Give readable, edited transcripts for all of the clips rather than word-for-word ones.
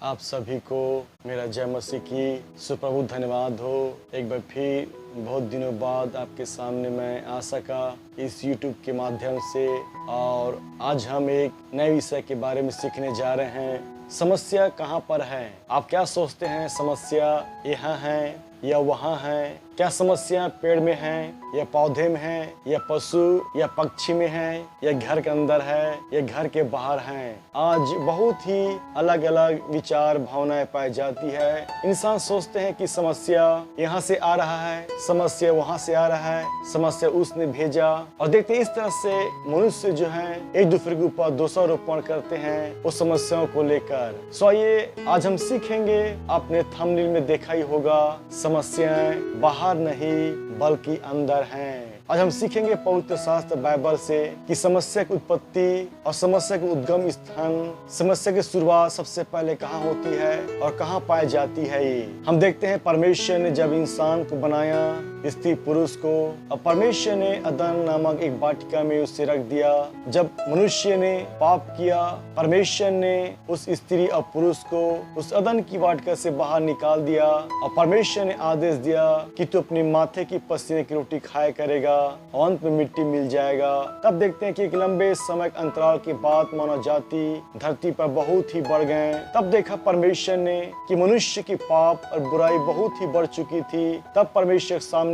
आप सभी को मेरा जय मसीह की सुप्रभु धन्यवाद हो। एक बार फिर बहुत दिनों बाद आपके सामने मैं आ सका इस YouTube के माध्यम से, और आज हम एक नए विषय के बारे में सीखने जा रहे हैं। समस्या कहाँ पर है? आप क्या सोचते हैं समस्या यहाँ है या वहाँ है? क्या समस्या पेड़ में है या पौधे में है या पशु या पक्षी में है या घर के अंदर है या घर के बाहर है? आज बहुत ही अलग अलग विचार भावनाएं पाई जाती है। इंसान सोचते हैं कि समस्या यहाँ से आ रहा है, समस्या वहाँ से आ रहा है, समस्या उसने भेजा, और देखते इस तरह से मनुष्य जो है एक दूसरे के ऊपर दोषारोपण करते हैं उस समस्याओं को लेकर। सो आइए आज हम सीखेंगे, आपने थंबनेल में देखा ही होगा, समस्याएं बाहर नहीं बल्कि अंदर हैं। आज हम सीखेंगे पवित्र शास्त्र बाइबल से कि समस्या की उत्पत्ति और समस्या के उद्गम स्थान, समस्या की शुरुआत सबसे पहले कहाँ होती है और कहाँ पाई जाती है। ये हम देखते हैं परमेश्वर ने जब इंसान को बनाया, स्त्री पुरुष को, और परमेश्वर ने अदन नामक एक वाटिका में उसे रख दिया। जब मनुष्य ने पाप किया, परमेश्वर ने उस स्त्री और पुरुष को उस अदन की वाटिका से बाहर निकाल दिया और परमेश्वर ने आदेश दिया कि तू अपने माथे की पसीने की रोटी खाया करेगा और अंत में मिट्टी मिल जाएगा। तब देखते हैं कि एक लंबे समय अंतराल के बाद मानव जाति धरती पर बहुत ही बढ़ गए। तब देखा परमेश्वर ने कि मनुष्य की पाप और बुराई बहुत ही बढ़ चुकी थी। तब परमेश्वर के सामने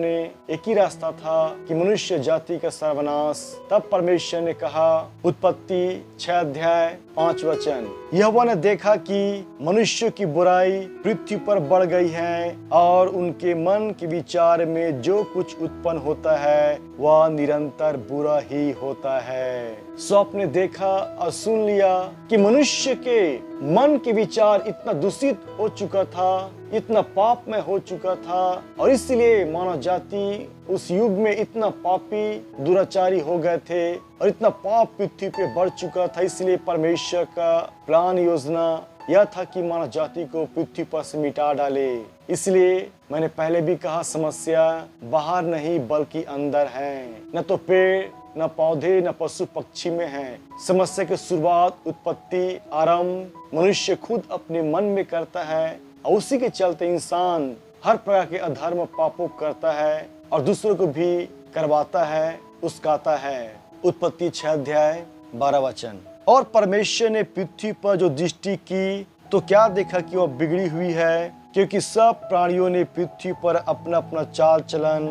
एक ही रास्ता था कि मनुष्य जाति का सर्वनाश। तब परमेश्वर ने कहा, उत्पत्ति 6 अध्याय 5 वचन, यहोवा ने देखा कि मनुष्य की बुराई पृथ्वी पर बढ़ गई है और उनके मन के विचार में जो कुछ उत्पन्न होता है वह निरंतर बुरा ही होता है। सो आपने देखा और सुन लिया कि मनुष्य के मन के विचार इतना दूषित हो चुका था, इतना पाप में हो चुका था, और इसलिए मानव जाति उस युग में इतना पापी दुराचारी हो गए थे और इतना पाप पृथ्वी पे बढ़ चुका था। इसलिए परमेश्वर का प्लान योजना यह था कि मानव जाति को पृथ्वी पर से मिटा डाले। इसलिए मैंने पहले भी कहा, समस्या बाहर नहीं बल्कि अंदर है। न तो पेड़, न पौधे, न पशु पक्षी में है। समस्या की शुरुआत, उत्पत्ति, आरंभ मनुष्य खुद अपने मन में करता है, और उसी के चलते इंसान हर प्रकार के अधर्म पापों करता है और दूसरों को भी करवाता है, उस्काता है। उत्पत्ति 6 अध्याय 12 वचन, और परमेश्वर ने पृथ्वी पर जो दृष्टि की तो क्या देखा कि वह बिगड़ी हुई है, क्योंकि सब प्राणियों ने पृथ्वी पर अपना अपना चाल चलन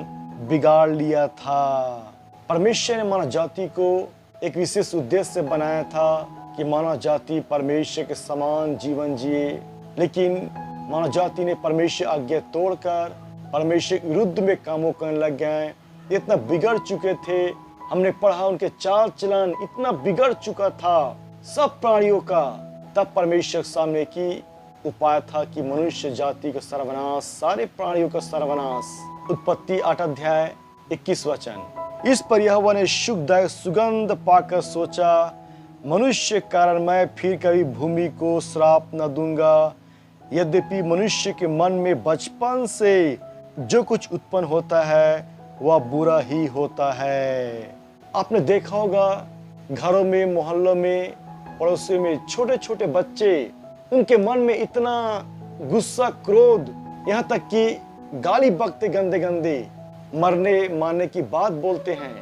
बिगाड़ लिया था। परमेश्वर ने मानव जाति को एक विशेष उद्देश्य से बनाया था कि मानव जाति परमेश्वर के समान जीवन जिए, लेकिन मानव जाति ने परमेश्वर आज्ञा तोड़कर परमेश्वर के विरुद्ध में कामों करने लग गए। इतना बिगड़ चुके थे, हमने पढ़ा उनके चाल चलन इतना बिगड़ चुका था सब प्राणियों का। तब परमेश्वर के सामने की उपाय था कि मनुष्य जाति का सर्वनाश, सारे प्राणियों का सर्वनाश। उत्पत्ति 8 अध्याय 21 वचन, इस पर यहोवा ने सुखदायक सुगंध पाकर सोचा, मनुष्य के कारण मैं फिर कभी भूमि को श्राप न दूंगा। यद्यपि मनुष्य के मन में बचपन से जो कुछ उत्पन्न होता है वह बुरा ही होता है। आपने देखा होगा घरों में, मोहल्लों में, पड़ोसियों में छोटे छोटे बच्चे, उनके मन में इतना गुस्सा, क्रोध, यहाँ तक कि गाली बकते गंदे गंदे, मरने मारने की बात बोलते हैं।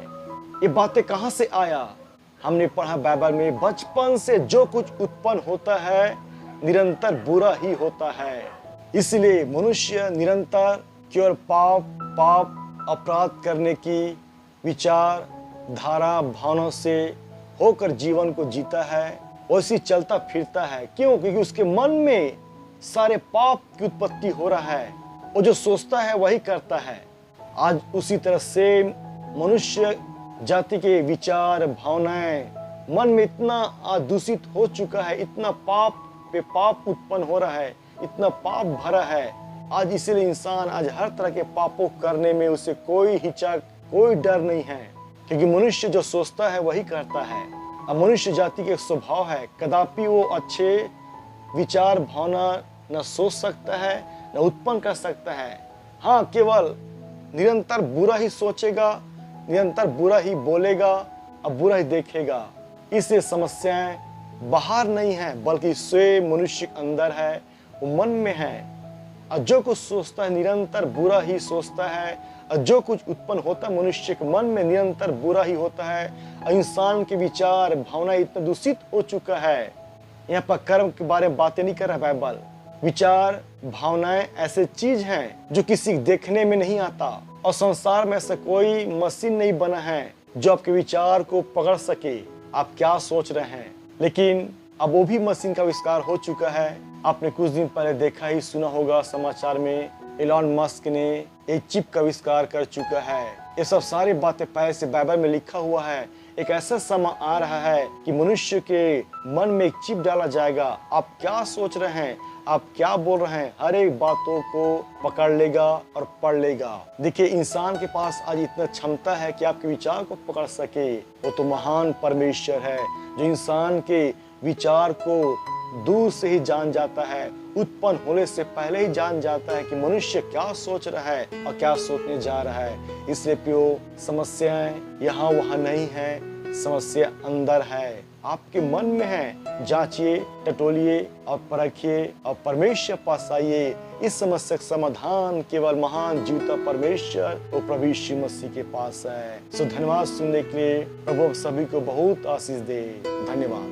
ये बातें कहाँ से आया? हमने पढ़ा बाइबल में, बचपन से जो कुछ उत्पन्न होता है निरंतर बुरा ही होता है। इसलिए मनुष्य निरंतर केवल पाप अपराध करने की विचार धारा भावनाओं से होकर जीवन को जीता है, वैसे चलता फिरता है। क्यों? क्योंकि उसके मन में सारे पाप की उत्पत्ति हो रहा है, वो जो सोचता है वही करता है। आज उसी तरह से मनुष्य जाति के विचार भावनाएं मन में इतना दूषित हो चुका है, इतना पाप पे पाप उत्पन्न हो रहा है, इतना पाप भरा है आज। इसीलिए इंसान आज हर तरह के पापों करने में उसे कोई हिचक, कोई डर नहीं है, क्योंकि मनुष्य जो सोचता है वही करता है। अब मनुष्य जाति के स्वभाव है, कदापि वो अच्छे विचार भावना न सोच सकता है न उत्पन्न कर सकता है। हाँ, केवल निरंतर बुरा ही सोचेगा, निरंतर बुरा ही बोलेगा और बुरा ही देखेगा। इससे समस्याएं बाहर नहीं है बल्कि स्वयं मनुष्य के अंदर है, वो मन में है। और जो कुछ सोचता है निरंतर बुरा ही सोचता है, और जो कुछ उत्पन्न होता है मनुष्य के मन में निरंतर बुरा ही होता है। और इंसान के विचार भावना इतना दूषित हो चुका है। यहाँ पर कर्म के बारे में बातें नहीं कर रहा बाइबल। विचार भावनाएं ऐसे चीज हैं जो किसी को देखने में नहीं आता, और संसार में ऐसा कोई मशीन नहीं बना है जो आपके विचार को पकड़ सके, आप क्या सोच रहे हैं। लेकिन अब वो भी मशीन का आविष्कार हो चुका है। आपने कुछ दिन पहले देखा ही सुना होगा समाचार में, एलन मस्क ने एक चिप का आविष्कार कर चुका है। ये सब सारी बातें पहले से बाइबल में लिखा हुआ है। एक ऐसा समय आ रहा है कि मनुष्य के मन में एक चिप डाला जाएगा। आप क्या सोच रहे हैं, आप क्या बोल रहे हैं, हर एक बातों को पकड़ लेगा और पढ़ लेगा। देखिए, इंसान के पास आज इतना क्षमता है कि आपके विचार को पकड़ सके। वो तो महान परमेश्वर है जो इंसान के विचार को दूर से ही जान जाता है, उत्पन्न होने से पहले ही जान जाता है कि मनुष्य क्या सोच रहा है और क्या सोचने जा रहा है। इसलिए प्यो, समस्याएं यहाँ वहाँ नहीं है, समस्या अंदर है, आपके मन में है। जांचिए, टटोलिए और परखिए और परमेश्वर पास आइए। इस समस्या का समाधान केवल महान जीवता परमेश्वर और प्रभु यीशु मसीह के पास है। सो धन्यवाद सुनने के लिए। प्रभु सभी को बहुत आशीष दे। धन्यवाद।